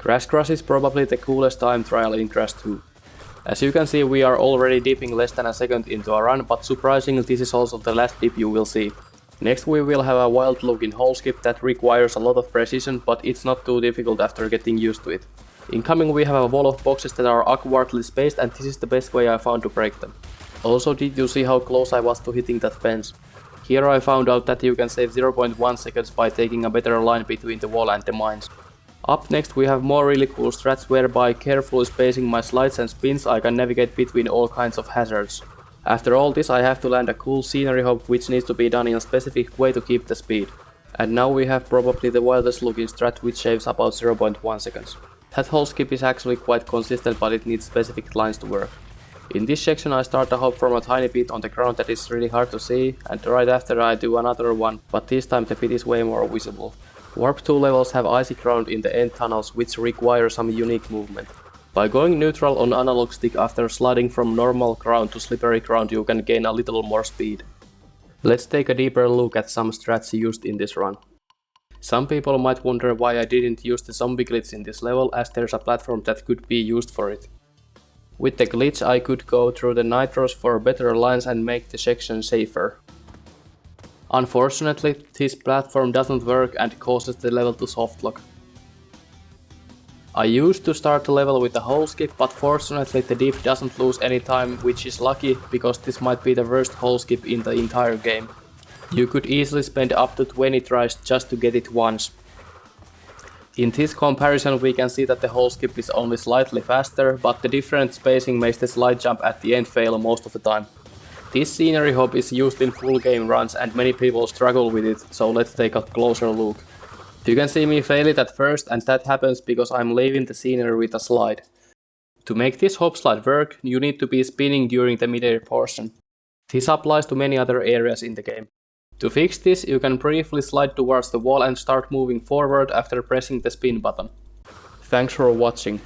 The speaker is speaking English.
Crash Crush is probably the coolest time trial in Crash 2. As you can see, we are already dipping less than a second into a run, but surprisingly this is also the last dip you will see. Next we will have a wild looking hole skip that requires a lot of precision, but it's not too difficult after getting used to it. Incoming we have a wall of boxes that are awkwardly spaced, and this is the best way I found to break them. Also, did you see how close I was to hitting that fence? Here I found out that you can save 0.1 seconds by taking a better line between the wall and the mines. Up next we have more really cool strats whereby carefully spacing my slides and spins I can navigate between all kinds of hazards. After all this I have to land a cool scenery hop which needs to be done in a specific way to keep the speed. And now we have probably the wildest looking strat which saves about 0.1 seconds. That whole skip is actually quite consistent, but it needs specific lines to work. In this section I start a hop from a tiny pit on the ground that is really hard to see, and right after I do another one, but this time the pit is way more visible. Warp 2 levels have icy ground in the end tunnels which require some unique movement. By going neutral on analog stick after sliding from normal ground to slippery ground you can gain a little more speed. Let's take a deeper look at some strats used in this run. Some people might wonder why I didn't use the zombie glitch in this level, as there's a platform that could be used for it. With the glitch I could go through the nitros for better lines and make the section safer. Unfortunately, this platform doesn't work and causes the level to softlock. I used to start the level with a hole skip, but fortunately the dip doesn't lose any time, which is lucky because this might be the worst hole skip in the entire game. You could easily spend up to 20 tries just to get it once. In this comparison we can see that the hole skip is only slightly faster, but the different spacing makes the slide jump at the end fail most of the time. This scenery hop is used in full game runs and many people struggle with it, so let's take a closer look. You can see me fail it at first, and that happens because I'm leaving the scenery with a slide. To make this hop slide work, you need to be spinning during the midair portion. This applies to many other areas in the game. To fix this, you can briefly slide towards the wall and start moving forward after pressing the spin button. Thanks for watching.